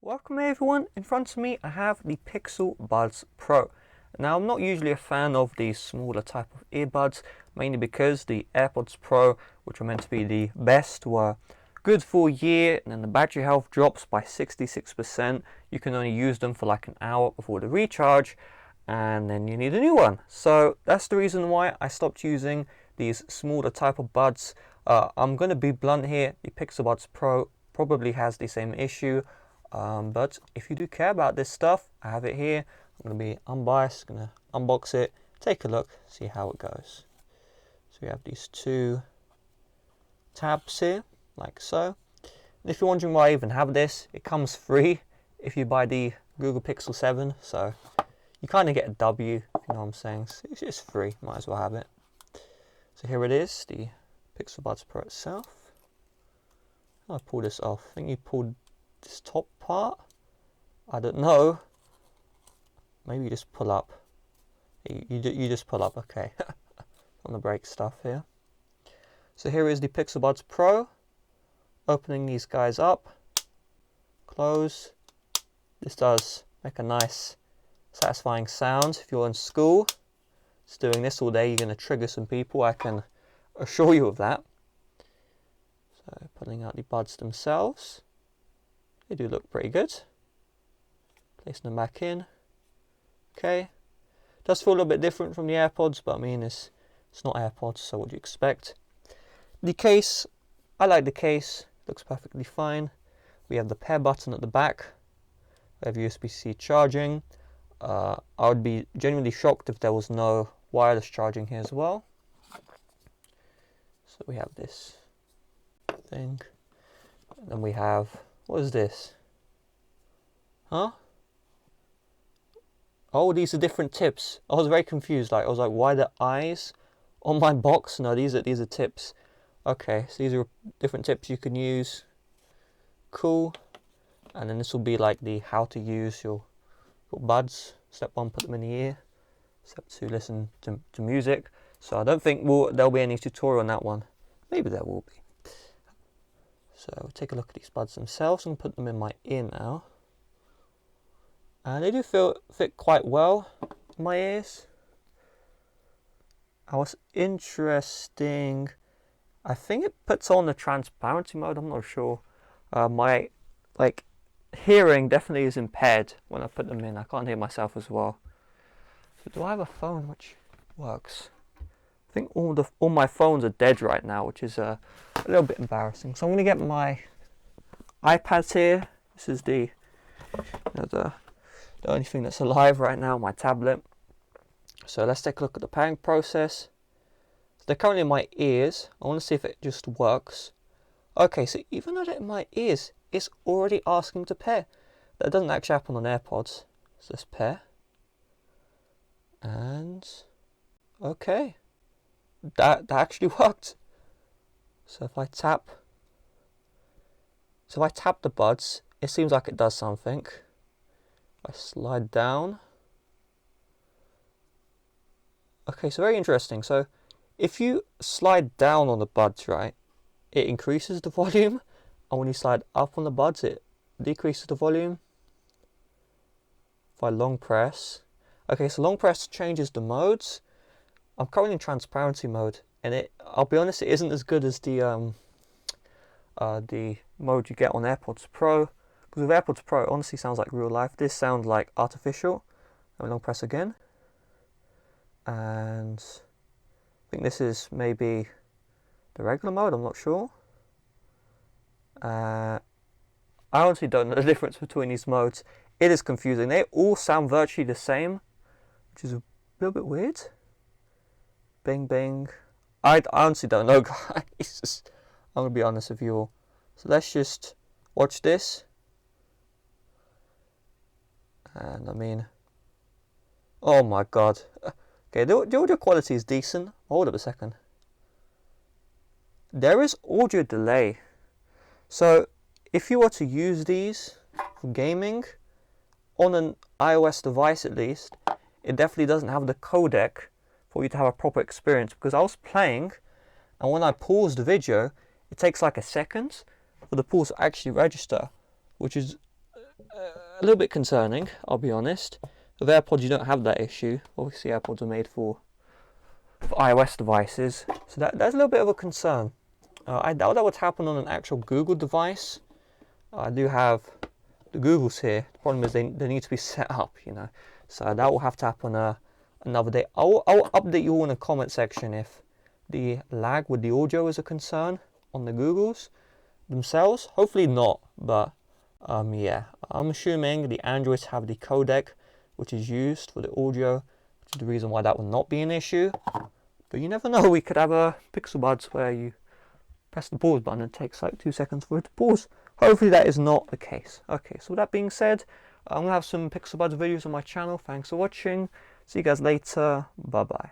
Welcome everyone, in front of me I have the Pixel Buds Pro. Now I'm not usually a fan of these smaller type of earbuds, mainly because the AirPods Pro, which were meant to be the best, were good for a year and then the battery health drops by 66%. You can only use them for like an hour before the recharge and then you need a new one. So that's the reason why I stopped using these smaller type of buds. I'm going to be blunt here, the Pixel Buds Pro probably has the same issue. But if you do care about this stuff, I have it here. I'm going to be unbiased, going to unbox it, take a look, see how it goes. So we have these two tabs here, like so. And if you're wondering why I even have this, it comes free if you buy the Google Pixel 7. So you kind of get a W, if you know what I'm saying. It's just free, might as well have it. So here it is, the Pixel Buds Pro itself. I'll pull this off. I think you pulled this top part, I don't know, maybe you just pull up, you just pull up, okay. On the brake stuff here. So here is the Pixel Buds Pro, opening these guys up, close. This does make a nice satisfying sound. If you're in school just doing this all day, you're going to trigger some people, I can assure you of that. So pulling out the buds themselves. They do look pretty good. Placing them back in. Okay. Does feel a little bit different from the AirPods, but I mean it's not AirPods, so what do you expect? The case, I like the case. Looks perfectly fine. We have the pair button at the back. We have USB-C charging. I would be genuinely shocked if there was no wireless charging here as well. So we have this thing. And then we have, what is this? Huh? Oh, these are different tips. I was very confused. I was like, why the eyes on my box? No, these are tips. Okay, so these are different tips you can use. Cool. And then this will be like the how to use your buds. Step 1, put them in the ear. Step 2, listen to music. So I don't think there'll be any tutorial on that one. Maybe there will be. So we'll take a look at these buds themselves and put them in my ear now. And they do fit quite well in my ears. What's interesting, I think it puts on the transparency mode, I'm not sure. My hearing definitely is impaired when I put them in. I can't hear myself as well. So do I have a phone which works? I think all my phones are dead right now, which is a little bit embarrassing. So I'm going to get my iPads here. This is the only thing that's alive right now, my tablet. So let's take a look at the pairing process. So they're currently in my ears. I want to see if it just works. Okay, so even though they're in my ears, it's already asking to pair. That doesn't actually happen on AirPods. So let's pair. And okay. That actually worked. So if I tap the buds, it seems like it does something. I slide down. Okay, so very interesting. So if you slide down on the buds, right, it increases the volume, and when you slide up on the buds, it decreases the volume. If I long press, okay, so long press changes the modes. I'm currently in transparency mode, and I'll be honest, it isn't as good as the mode you get on AirPods Pro. Because with AirPods Pro, it honestly sounds like real life. This sounds like artificial. I'm long press again, and I think this is maybe the regular mode. I'm not sure. I honestly don't know the difference between these modes. It is confusing. They all sound virtually the same, which is a little bit weird. Bing, bing. I honestly don't know, guys. I'm going to be honest with you all. So let's just watch this. And I mean, oh my god. Okay, the audio quality is decent. Hold up a second. There is audio delay. So if you were to use these for gaming, on an iOS device at least, it definitely doesn't have the codec for you to have a proper experience, because I was playing and when I pause the video it takes like a second for the pause to actually register, which is a little bit concerning, I'll be honest. With AirPods you don't have that issue. Obviously AirPods are made for iOS devices, so that's a little bit of a concern. I doubt that would happen on an actual Google device. I do have the Googles here. The problem is they need to be set up, you know. So that will have to happen another day. I'll update you all in the comment section if the lag with the audio is a concern on the Googles themselves. Hopefully not, but yeah, I'm assuming the Androids have the codec which is used for the audio, which is the reason why that will not be an issue. But you never know, we could have a Pixel Buds where you press the pause button and it takes like 2 seconds for it to pause. Hopefully that is not the case. Okay, so with that being said, I'm going to have some Pixel Buds videos on my channel. Thanks for watching. See you guys later. Bye bye.